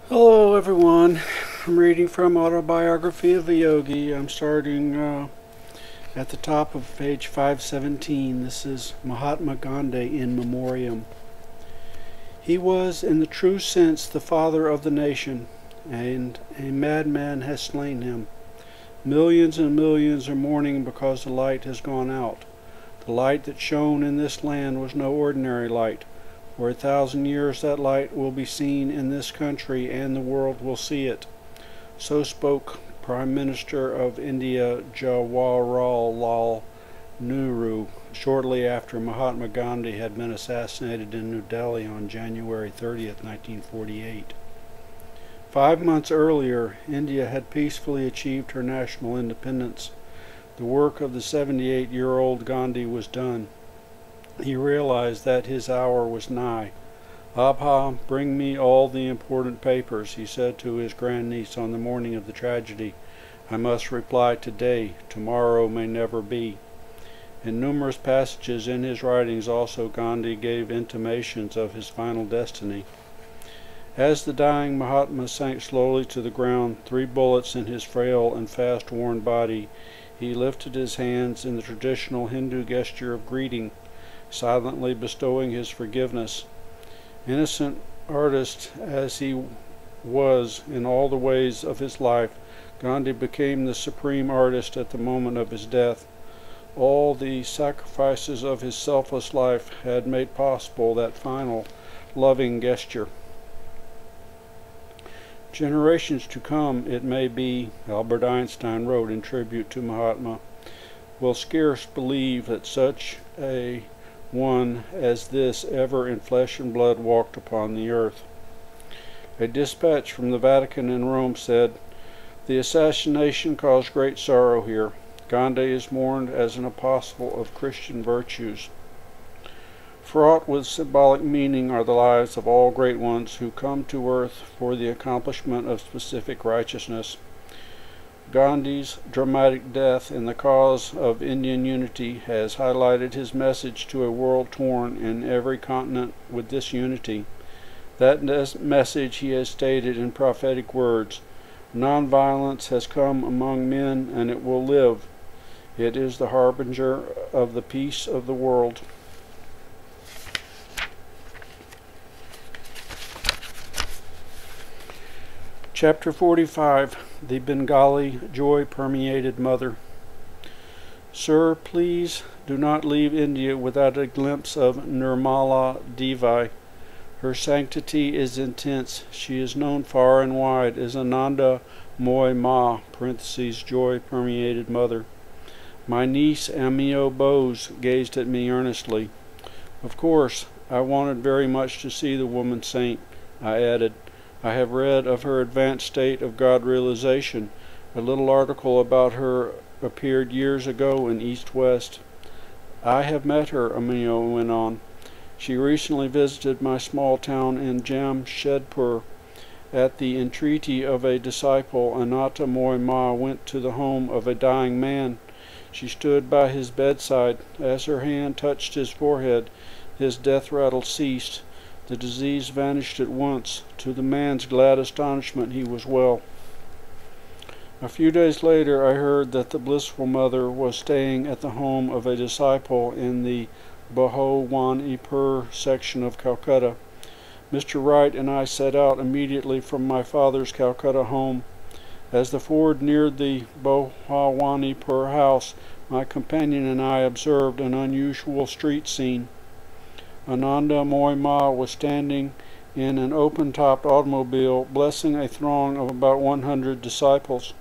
Hello everyone, I'm reading from Autobiography of a Yogi. I'm starting at the top of page 517. This is Mahatma Gandhi in memoriam. He was in the true sense the father of the nation, and a madman has slain him. Millions and millions are mourning because the light has gone out. The light that shone in this land was no ordinary light. For 1,000 years that light will be seen in this country, and the world will see it. So spoke Prime Minister of India Jawaharlal Nehru shortly after Mahatma Gandhi had been assassinated in New Delhi on January 30th, 1948. 5 months earlier, India had peacefully achieved her national independence. The work of the 78-year-old Gandhi was done. He realized that his hour was nigh. "Abha, bring me all the important papers," he said to his grandniece on the morning of the tragedy. "I must reply today. Tomorrow may never be." In numerous passages in his writings also Gandhi gave intimations of his final destiny. As the dying Mahatma sank slowly to the ground, 3 bullets in his frail and fast-worn body, he lifted his hands in the traditional Hindu gesture of greeting, silently bestowing his forgiveness. Innocent artist as he was in all the ways of his life, Gandhi became the supreme artist at the moment of his death. All the sacrifices of his selfless life had made possible that final, loving gesture. Generations to come, it may be, Albert Einstein wrote in tribute to Mahatma, will scarce believe that such a one as this ever in flesh and blood walked upon the earth. A dispatch from the Vatican in Rome said, "The assassination caused great sorrow here. Gandhi is mourned as an apostle of Christian virtues." Fraught with symbolic meaning are the lives of all great ones who come to earth for the accomplishment of specific righteousness. Gandhi's dramatic death in the cause of Indian unity has highlighted his message to a world torn in every continent with disunity. That message he has stated in prophetic words, "Nonviolence has come among men, and it will live. It is the harbinger of the peace of the world." Chapter 45, The Bengali Joy-Permeated Mother. Sir, please do not leave India without a glimpse of Nirmala Devi. Her sanctity is intense. She is known far and wide as Ananda Moy Ma, Joy-Permeated Mother. My niece Amio Bose gazed at me earnestly. "Of course, I wanted very much to see the woman saint," I added. "I have read of her advanced state of God realization. A little article about her appeared years ago in East West." "I have met her," Amino went on. "She recently visited my small town in Jamshedpur. At the entreaty of a disciple, Ananta Moy Ma went to the home of a dying man. She stood by his bedside. As her hand touched his forehead, his death rattle ceased. The disease vanished at once. To the man's glad astonishment, he was well." A few days later, I heard that the blissful mother was staying at the home of a disciple in the Bhawanipur section of Calcutta. Mr. Wright and I set out immediately from my father's Calcutta home. As the Ford neared the Bhawanipur house, my companion and I observed an unusual street scene. Ananda Moy Ma was standing in an open-topped automobile, blessing a throng of about 100 disciples.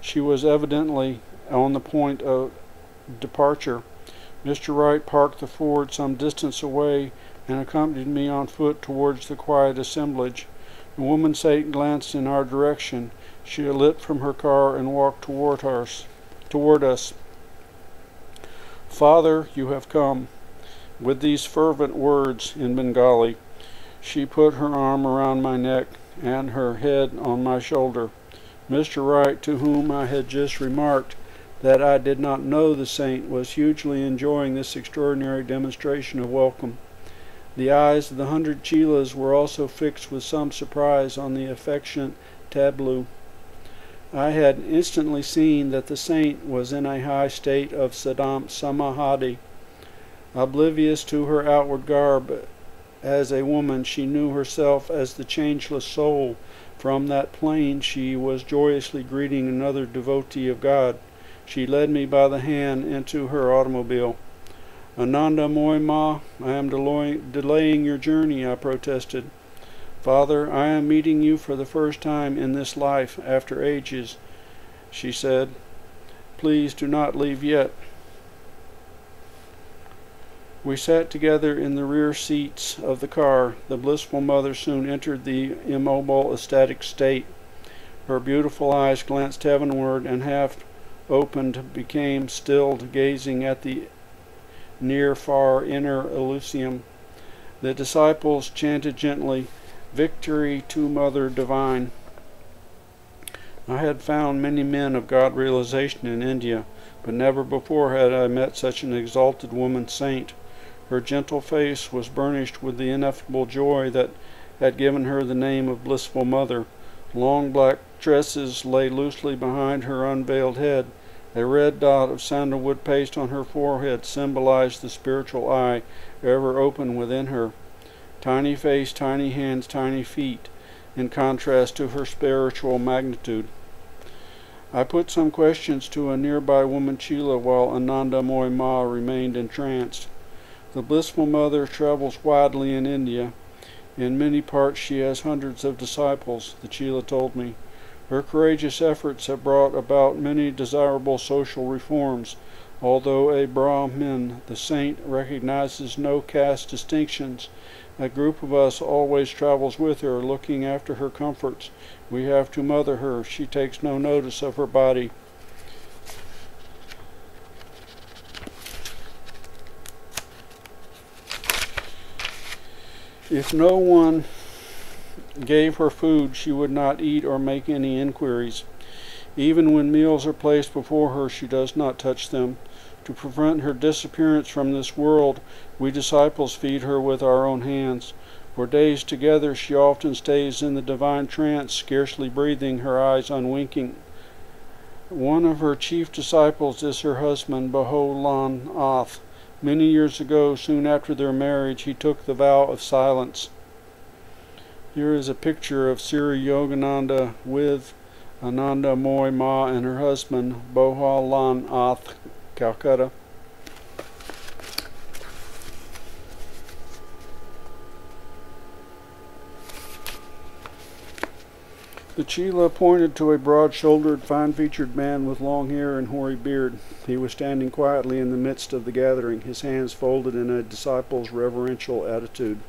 She was evidently on the point of departure. Mr. Wright parked the Ford some distance away and accompanied me on foot towards the quiet assemblage. The woman saint glanced in our direction. She lit from her car and walked toward us. "Father, you have come." With these fervent words in Bengali, she put her arm around my neck and her head on my shoulder. Mr. Wright, to whom I had just remarked that I did not know the saint, was hugely enjoying this extraordinary demonstration of welcome. The eyes of the 100 chelas were also fixed with some surprise on the affectionate tableau. I had instantly seen that the saint was in a high state of samadhi. Oblivious to her outward garb as a woman, she knew herself as the changeless soul. From that plane she was joyously greeting another devotee of God. She led me by the hand into her automobile. "Ananda Moy Ma, I am delaying your journey," I protested. "Father, I am meeting you for the first time in this life after ages," she said. "Please do not leave yet." We sat together in the rear seats of the car. The blissful mother soon entered the immobile, ecstatic state. Her beautiful eyes glanced heavenward and half opened became stilled, gazing at the near far inner Elysium. The disciples chanted gently, "Victory to Mother Divine." I had found many men of God realization in India, but never before had I met such an exalted woman saint. Her gentle face was burnished with the ineffable joy that had given her the name of Blissful Mother. Long black tresses lay loosely behind her unveiled head. A red dot of sandalwood paste on her forehead symbolized the spiritual eye ever open within her. Tiny face, tiny hands, tiny feet, in contrast to her spiritual magnitude. I put some questions to a nearby woman Chela while Ananda Moy Ma remained entranced. The Blissful Mother travels widely in India. In many parts she has hundreds of disciples, the Chela told me. Her courageous efforts have brought about many desirable social reforms. Although a Brahmin, the saint recognizes no caste distinctions. A group of us always travels with her, looking after her comforts. We have to mother her. She takes no notice of her body. If no one gave her food, she would not eat or make any inquiries. Even when meals are placed before her, she does not touch them. To prevent her disappearance from this world, we disciples feed her with our own hands. For days together she often stays in the divine trance, scarcely breathing, her eyes unwinking. One of her chief disciples is her husband, Bholan Nath. Many years ago, soon after their marriage, he took the vow of silence. Here is a picture of Sri Yogananda with Ananda Moy Ma and her husband, Bholan Nath, Calcutta. The Chela pointed to a broad-shouldered, fine-featured man with long hair and hoary beard. He was standing quietly in the midst of the gathering, his hands folded in a disciple's reverential attitude.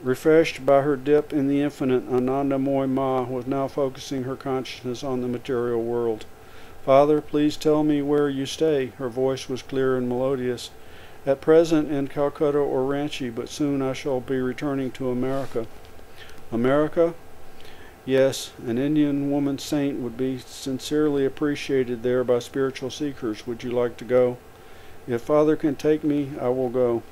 Refreshed by her dip in the infinite, Ananda Moy Ma was now focusing her consciousness on the material world. "Father, please tell me where you stay." Her voice was clear and melodious. "At present in Calcutta or Ranchi, but soon I shall be returning to America." "America?" "Yes, an Indian woman saint would be sincerely appreciated there by spiritual seekers. Would you like to go?" "If Father can take me, I will go."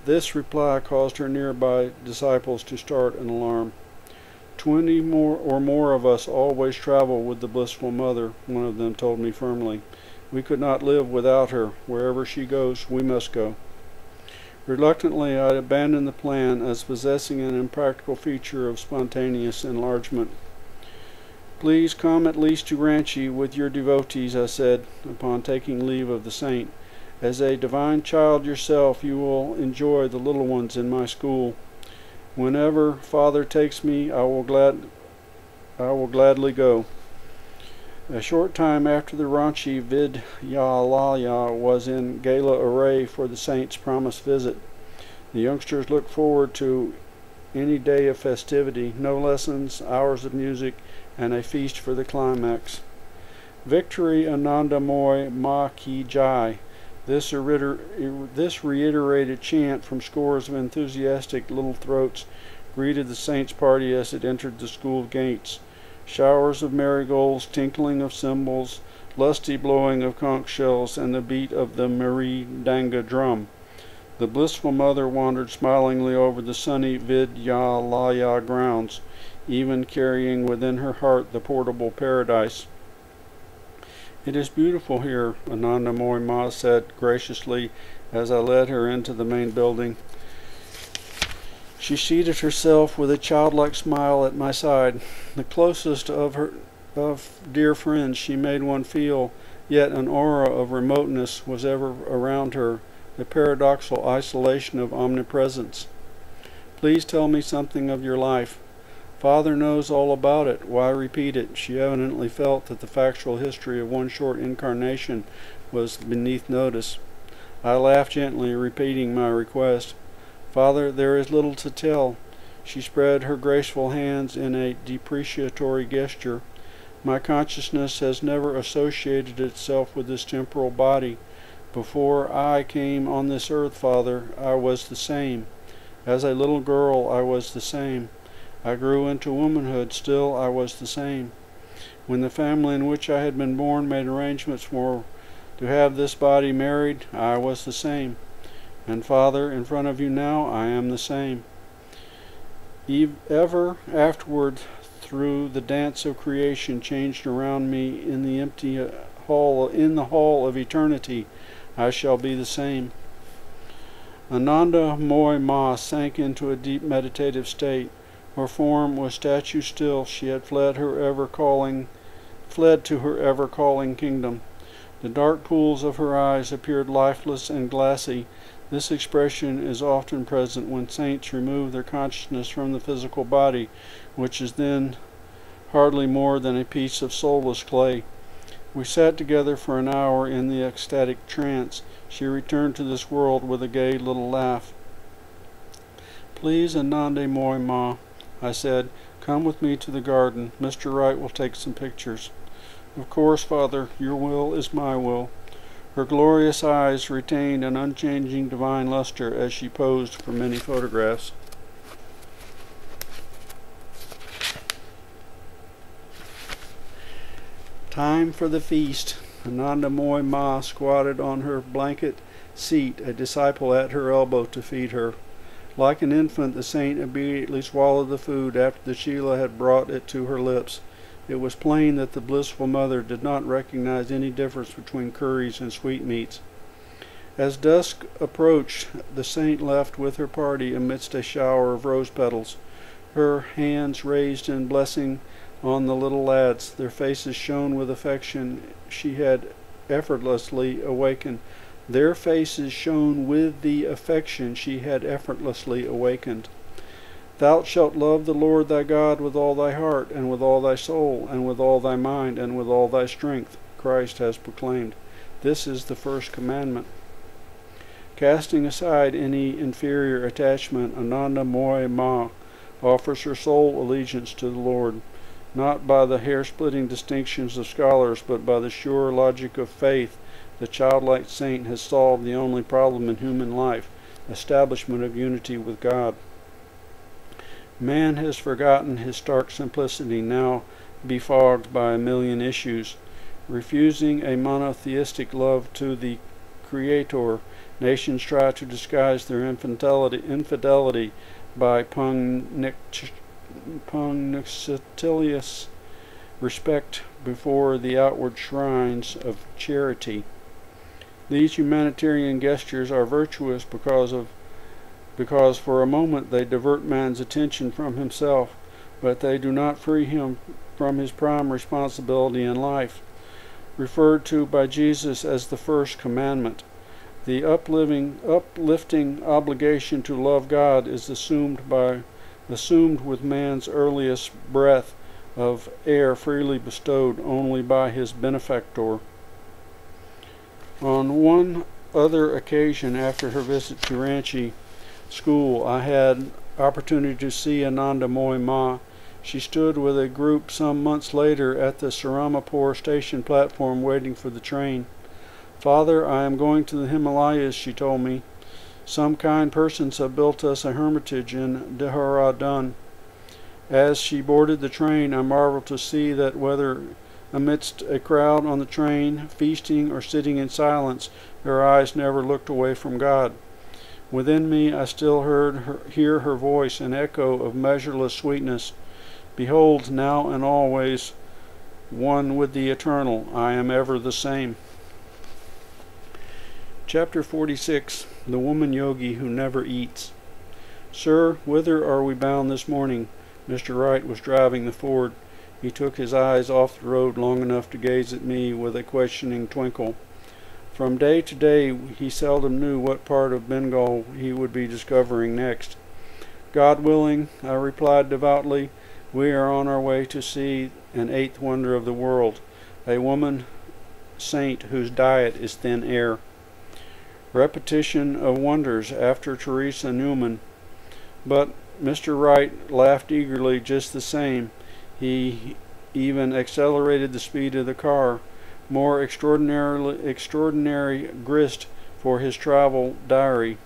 This reply caused her nearby disciples to start an alarm. 20 more of us always travel with the Blissful Mother," one of them told me firmly. "We could not live without her. Wherever she goes, we must go." Reluctantly, I abandoned the plan as possessing an impractical feature of spontaneous enlargement. "Please come at least to Ranchi with your devotees," I said, upon taking leave of the saint. "As a divine child yourself, you will enjoy the little ones in my school. Whenever Father takes me, I will gladly go." A short time after the Ranchi Vidyalaya was in gala array for the saint's promised visit. The youngsters looked forward to any day of festivity, no lessons, hours of music, and a feast for the climax. "Victory Ananda Moy Ma Ki Jai." This reiterated chant from scores of enthusiastic little throats greeted the saint's party as it entered the school gates. Showers of marigolds, tinkling of cymbals, lusty blowing of conch shells, and the beat of the Mari Danga drum. The blissful mother wandered smilingly over the sunny Vidyalaya grounds, even carrying within her heart the portable paradise. "It is beautiful here," Anandamoy Ma said graciously as I led her into the main building. She seated herself with a childlike smile at my side. The closest of dear friends she made one feel, yet an aura of remoteness was ever around her, the paradoxical isolation of omnipresence. "Please tell me something of your life." "Father knows all about it. Why repeat it?" She evidently felt that the factual history of one short incarnation was beneath notice. I laughed gently, repeating my request. "Father, there is little to tell." She spread her graceful hands in a depreciatory gesture. "My consciousness has never associated itself with this temporal body. Before I came on this earth, Father, I was the same. As a little girl, I was the same. I grew into womanhood, still I was the same. When the family in which I had been born made arrangements to have this body married, I was the same. And Father, in front of you now, I am the same. Ever afterward, through the dance of creation changed around me in the empty hall, in the hall of eternity, I shall be the same." Anandamoy Ma sank into a deep meditative state. Her form was statue still. She had fled to her ever-calling kingdom. The dark pools of her eyes appeared lifeless and glassy. This expression is often present when saints remove their consciousness from the physical body, which is then hardly more than a piece of soulless clay. We sat together for an hour in the ecstatic trance. She returned to this world with a gay little laugh. "Please, Anandamoy Ma," I said, "come with me to the garden. Mr. Wright will take some pictures." "Of course, Father, your will is my will." Her glorious eyes retained an unchanging divine luster as she posed for many photographs. Time for the feast. Anandamoy Ma squatted on her blanket seat, a disciple at her elbow to feed her. Like an infant, the saint immediately swallowed the food after the Sheila had brought it to her lips. It was plain that the blissful mother did not recognize any difference between curries and sweetmeats. As dusk approached, the saint left with her party amidst a shower of rose petals, her hands raised in blessing on the little lads. Their faces shone with affection she had effortlessly awakened. Their faces shone with the affection she had effortlessly awakened. "Thou shalt love the Lord thy God with all thy heart, and with all thy soul, and with all thy mind, and with all thy strength," Christ has proclaimed. This is the first commandment. Casting aside any inferior attachment, Anandamoy Ma offers her sole allegiance to the Lord, not by the hair-splitting distinctions of scholars, but by the sure logic of faith. The childlike saint has solved the only problem in human life, establishment of unity with God. Man has forgotten his stark simplicity, now befogged by a million issues. Refusing a monotheistic love to the Creator, nations try to disguise their infidelity by punctilious respect before the outward shrines of charity. These humanitarian gestures are virtuous because for a moment they divert man's attention from himself, but they do not free him from his prime responsibility in life, referred to by Jesus as the first commandment. The uplifting obligation to love God is assumed with man's earliest breath of air freely bestowed only by his benefactor. On one other occasion after her visit to Ranchi school, I had opportunity to see Anandamoy Ma. She stood with a group some months later at the Sarampore station platform waiting for the train. "Father, I am going to the Himalayas," she told me. "Some kind persons have built us a hermitage in Dehradun." As she boarded the train, I marveled to see that whether amidst a crowd on the train, feasting or sitting in silence, her eyes never looked away from God. Within me I still hear her voice, an echo of measureless sweetness. Behold, now and always, one with the eternal, I am ever the same. Chapter 46. The Woman Yogi Who Never Eats. Sir, whither are we bound this morning? Mr. Wright was driving the Ford. He took his eyes off the road long enough to gaze at me with a questioning twinkle. From day to day he seldom knew what part of Bengal he would be discovering next. God willing, I replied devoutly, we are on our way to see an eighth wonder of the world, a woman saint whose diet is thin air. Repetition of wonders after Teresa Newman. But Mr. Wright laughed eagerly just the same. He even accelerated the speed of the car. More extraordinary grist for his travel diary.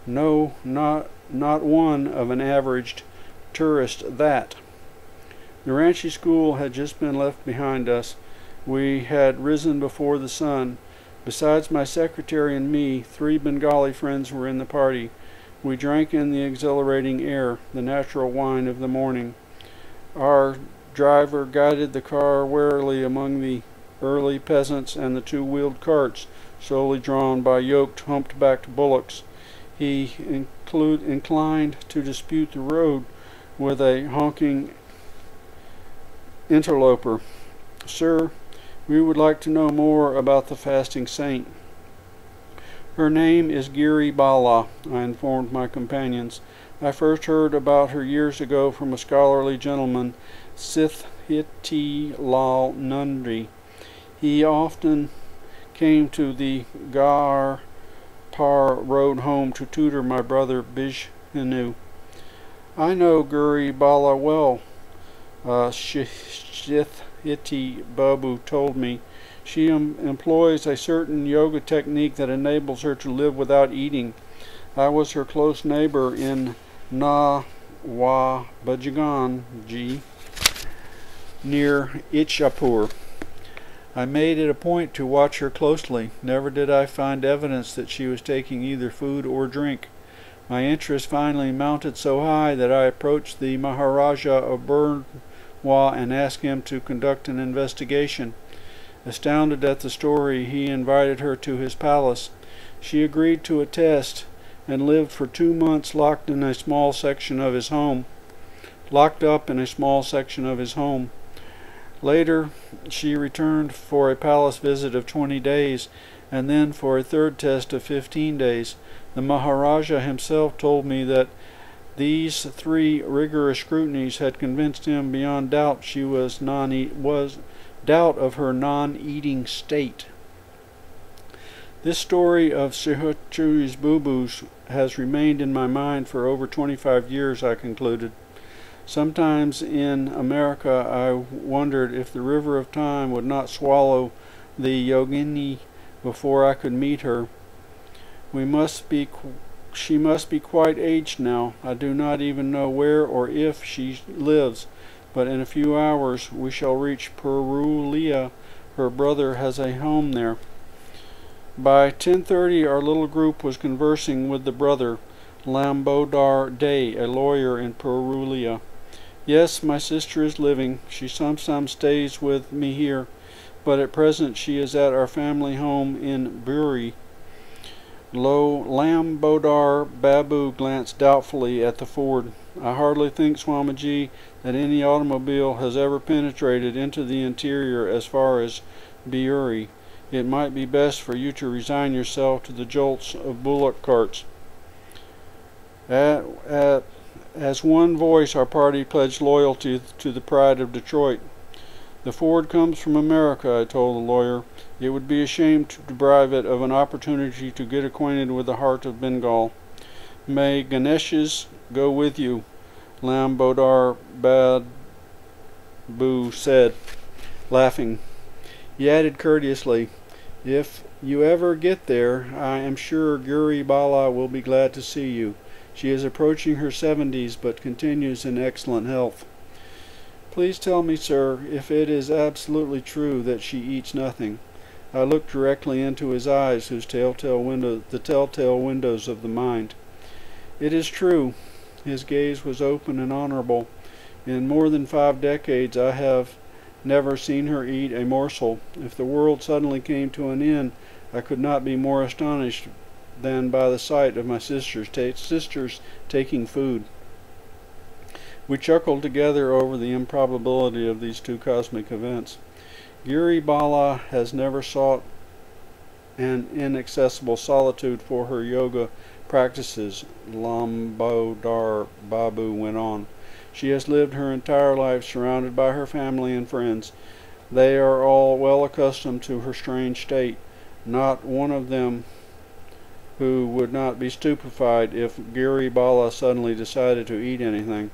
No, not one of an averaged tourist that. The Ranchi school had just been left behind us. We had risen before the sun. Besides my secretary and me, 3 Bengali friends were in the party. We drank in the exhilarating air, the natural wine of the morning. Our driver guided the car warily among the early peasants and the 2-wheeled carts, slowly drawn by yoked, humped-backed bullocks. He inclined to dispute the road with a honking interloper. Sir, we would like to know more about the fasting saint. Her name is Giri Bala, I informed my companions. I first heard about her years ago from a scholarly gentleman, Sithiti Lal Nundri. He often came to the Gar Par road home to tutor my brother Bijhanu. I know Giri Bala well, Sithiti Babu told me. She employs a certain yoga technique that enables her to live without eating. I was her close neighbor in Nawabajanji, near Ichapur. I made it a point to watch her closely. Never did I find evidence that she was taking either food or drink. My interest finally mounted so high that I approached the Maharaja of Burnwa and asked him to conduct an investigation. Astounded at the story, he invited her to his palace. She agreed to a test and lived for 2 months locked up in a small section of his home. Later, she returned for a palace visit of 20 days, and then for a third test of 15 days. The Maharaja himself told me that these 3 rigorous scrutinies had convinced him beyond doubt she was doubt of her non-eating state. This story of Sihoturi's boo-boos has remained in my mind for over 25 years, I concluded. Sometimes in America I wondered if the river of time would not swallow the yogini before I could meet her. She must be quite aged now. I do not even know where or if she lives, but in a few hours we shall reach Purulia. Her brother has a home there. By 10:30 our little group was conversing with the brother, Lambodar Day, a lawyer in Purulia. Yes, my sister is living. She sometimes stays with me here, but at present she is at our family home in Buri. Lambodar Babu glanced doubtfully at the Ford. I hardly think, Swamiji, that any automobile has ever penetrated into the interior as far as Buri. It might be best for you to resign yourself to the jolts of bullock carts. As one voice, our party pledged loyalty to the pride of Detroit. The Ford comes from America, I told the lawyer. It would be a shame to deprive it of an opportunity to get acquainted with the heart of Bengal. May Ganeshes go with you, Lambodar Babu said, laughing. He added courteously, if you ever get there, I am sure Giri Bala will be glad to see you. She is approaching her 70s, but continues in excellent health. Please tell me, sir, if it is absolutely true that she eats nothing. I looked directly into his eyes, the telltale windows of the mind. It is true. His gaze was open and honorable. In more than 5 decades I have never seen her eat a morsel. If the world suddenly came to an end, I could not be more astonished than by the sight of my sisters taking food. We chuckled together over the improbability of these two cosmic events. Giri Bala has never sought an inaccessible solitude for her yoga practices, Lambodar Babu went on. She has lived her entire life surrounded by her family and friends. They are all well accustomed to her strange state, not one of them who would not be stupefied if Giri Bala suddenly decided to eat anything.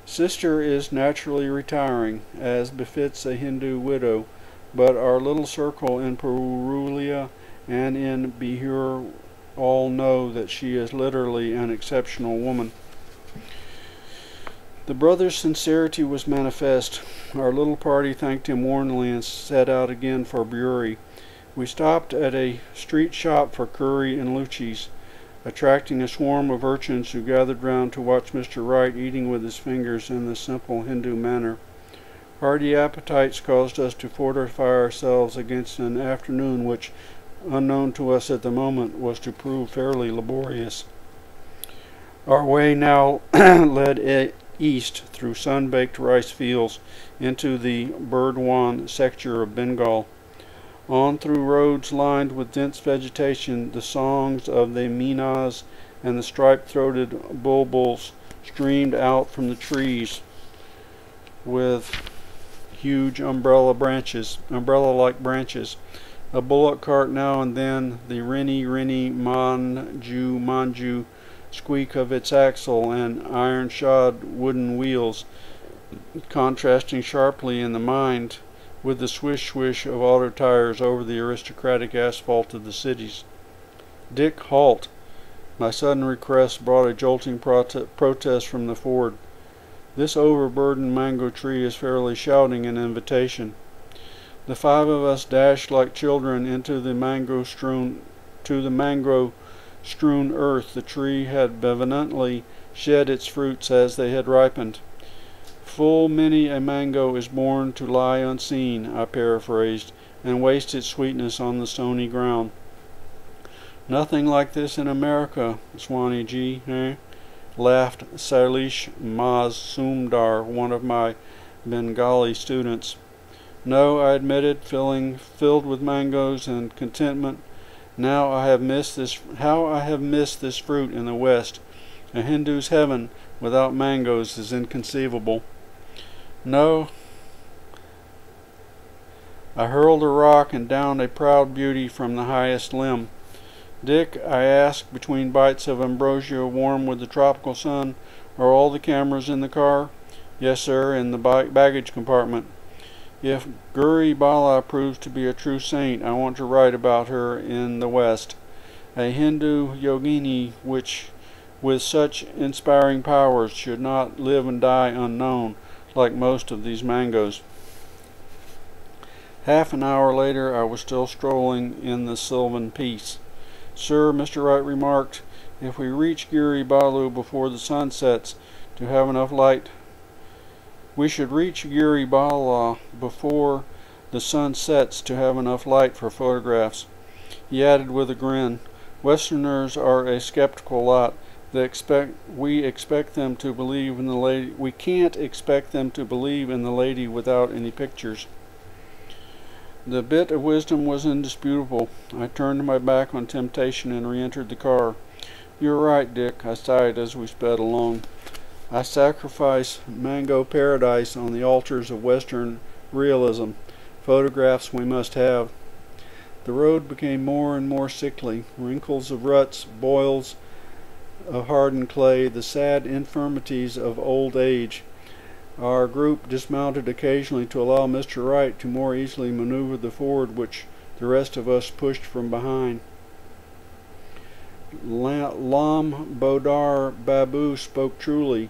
Sister is naturally retiring, as befits a Hindu widow, but our little circle in Purulia and in Bihar all know that she is literally an exceptional woman. The brother's sincerity was manifest. Our little party thanked him warmly and set out again for Buri. We stopped at a street shop for curry and luchis, attracting a swarm of urchins who gathered round to watch Mr. Wright eating with his fingers in the simple Hindu manner. Hearty appetites caused us to fortify ourselves against an afternoon which, unknown to us at the moment, was to prove fairly laborious. Our way now led east through sun-baked rice fields into the Burdwan sector of Bengal. On through roads lined with dense vegetation, the songs of the Meenas and the striped-throated bulbuls streamed out from the trees with huge umbrella-like branches. A bullock cart now and then, the rinny manju squeak of its axle and iron-shod wooden wheels, contrasting sharply in the mind with the swish-swish of auto tires over the aristocratic asphalt of the cities. Dick, halt! My sudden request brought a jolting protest from the Ford. This overburdened mango tree is fairly shouting an invitation. The 5 of us dashed like children into the mango-strewn earth. The tree had benevolently shed its fruits as they had ripened. Full many a mango is born to lie unseen, I paraphrased, and waste its sweetness on the stony ground. Nothing like this in America, Swanee G, eh? Laughed Sailesh Mazumdar, one of my Bengali students. No, I admitted, filled with mangoes and contentment. How I have missed this fruit in the West. A Hindu's heaven without mangoes is inconceivable. No, I hurled a rock and downed a proud beauty from the highest limb. Dick, I asked, between bites of ambrosia warm with the tropical sun, are all the cameras in the car? Yes, sir, in the baggage compartment. If Guri Bala proves to be a true saint, I want to write about her in the West. A Hindu yogini which, with such inspiring powers, should not live and die unknown, like most of these mangoes. Half an hour later I was still strolling in the sylvan peace. Sir, Mr. Wright remarked, if we reach Giri Balu before the sun sets to have enough light, we should reach Giri Bala before the sun sets to have enough light for photographs. He added with a grin, Westerners are a skeptical lot. We expect them to believe in the lady. We can't expect them to believe in the lady without any pictures. The bit of wisdom was indisputable. I turned my back on temptation and re-entered the car. You're right, Dick, I sighed as we sped along. I sacrifice mango paradise on the altars of Western realism. Photographs we must have. The road became more and more sickly. Wrinkles of ruts, boils of hardened clay, the sad infirmities of old age. Our group dismounted occasionally to allow Mr. Wright to more easily maneuver the Ford which the rest of us pushed from behind. Lambodar Babu spoke truly,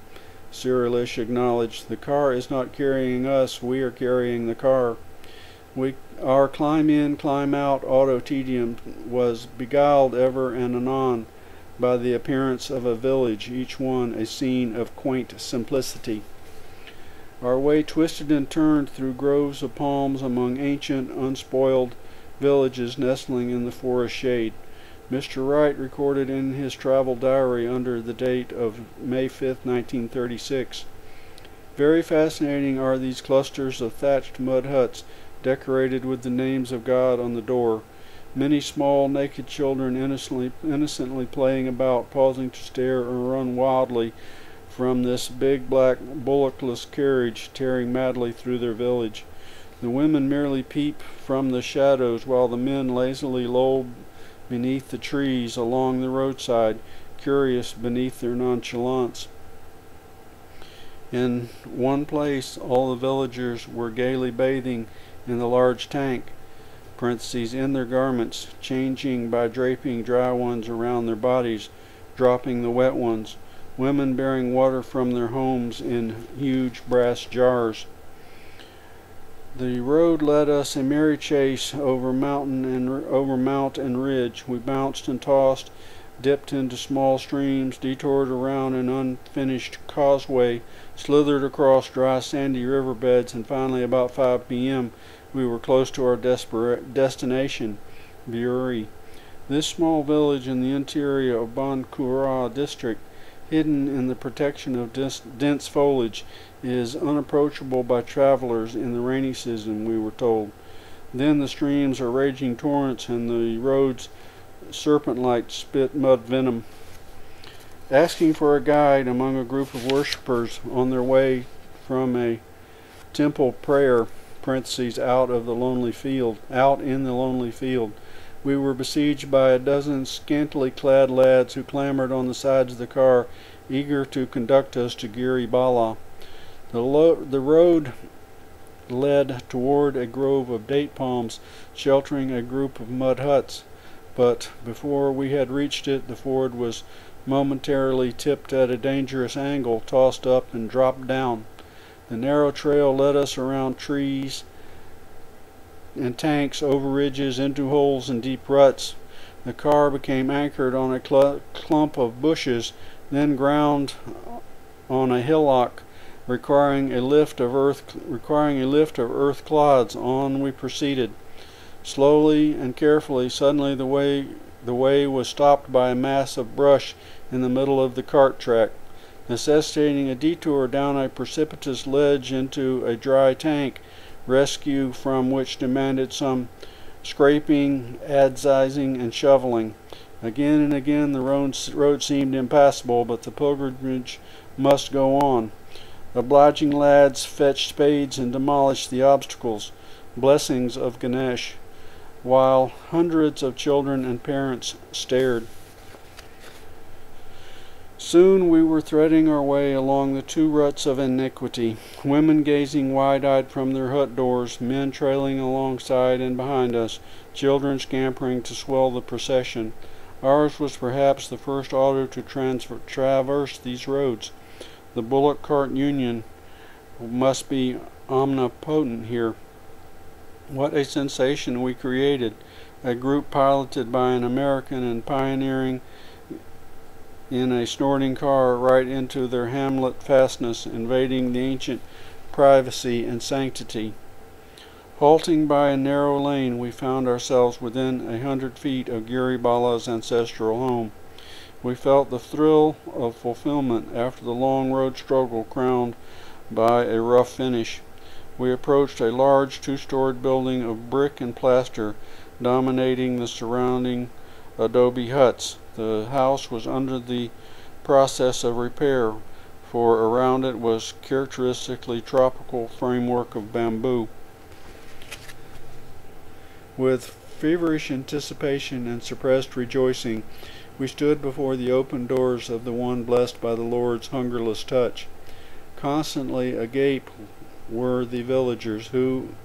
Sailesh acknowledged. The car is not carrying us, we are carrying the car. Our climb in, climb out auto tedium was beguiled ever and anon by the appearance of a village, each one a scene of quaint simplicity. Our way twisted and turned through groves of palms among ancient, unspoiled villages nestling in the forest shade. Mr. Wright recorded in his travel diary under the date of May 5, 1936. Very fascinating are these clusters of thatched mud huts decorated with the names of God on the door. Many small naked children innocently playing about, pausing to stare or run wildly from this big black bullockless carriage tearing madly through their village. The women merely peep from the shadows while the men lazily loll beneath the trees along the roadside, curious beneath their nonchalance. In one place all the villagers were gaily bathing in the large tank, in their garments, changing by draping dry ones around their bodies, dropping the wet ones, women bearing water from their homes in huge brass jars. The road led us a merry chase over mount and ridge. We bounced and tossed, dipped into small streams, detoured around an unfinished causeway, slithered across dry sandy riverbeds, and finally about 5 p.m. we were close to our destination, Burri. This small village in the interior of Bankura district, hidden in the protection of dense foliage, is unapproachable by travelers in the rainy season, we were told. Then the streams are raging torrents and the roads serpent-like spit mud venom. Asking for a guide among a group of worshippers on their way from a temple prayer, out in the lonely field, we were besieged by a dozen scantily clad lads who clambered on the sides of the car, eager to conduct us to Giri Bala. The road led toward a grove of date palms sheltering a group of mud huts, but before we had reached it, the ford was momentarily tipped at a dangerous angle, tossed up and dropped down. The narrow trail led us around trees and tanks, over ridges, into holes and deep ruts. The car became anchored on a clump of bushes, then ground on a hillock, requiring a lift of earth clods. On we proceeded, slowly and carefully. Suddenly the way was stopped by a mass of brush in the middle of the cart track, necessitating a detour down a precipitous ledge into a dry tank, rescue from which demanded some scraping, adzizing, and shoveling. Again and again the road seemed impassable, but the pilgrimage must go on. Obliging lads fetched spades and demolished the obstacles, blessings of Ganesh, while hundreds of children and parents stared. Soon we were threading our way along the two ruts of iniquity, women gazing wide-eyed from their hut doors, men trailing alongside and behind us, children scampering to swell the procession. Ours was perhaps the first auto to traverse these roads. The bullock cart union must be omnipotent here. What a sensation we created, a group piloted by an American and pioneering in a snorting car right into their hamlet fastness, invading the ancient privacy and sanctity. Halting by a narrow lane, we found ourselves within 100 feet of Giri Bala's ancestral home. We felt the thrill of fulfillment after the long road struggle, crowned by a rough finish. We approached a large two-storied building of brick and plaster, dominating the surrounding adobe huts. The house was under the process of repair, for around it was characteristically tropical framework of bamboo. With feverish anticipation and suppressed rejoicing, we stood before the open doors of the one blessed by the Lord's hungerless touch. Constantly agape were the villagers, young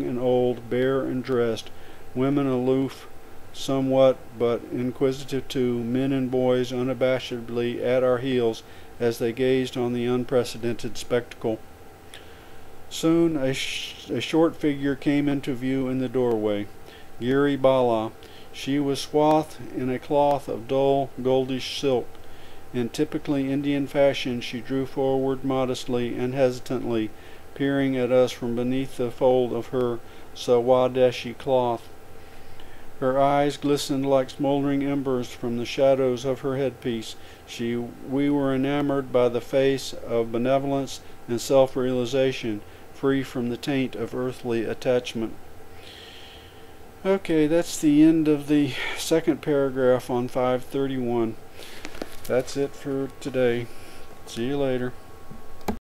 and old, bare and dressed, women aloof somewhat, but inquisitive too, men and boys unabashedly at our heels as they gazed on the unprecedented spectacle. Soon a short figure came into view in the doorway. Giri Bala, She was swathed in a cloth of dull goldish silk. In typically Indian fashion, she drew forward modestly and hesitantly, peering at us from beneath the fold of her Swadeshi cloth. Her eyes glistened like smoldering embers from the shadows of her headpiece. We were enamored by the face of benevolence and self-realization, free from the taint of earthly attachment. Okay, that's the end of the second paragraph on 531. That's it for today. See you later.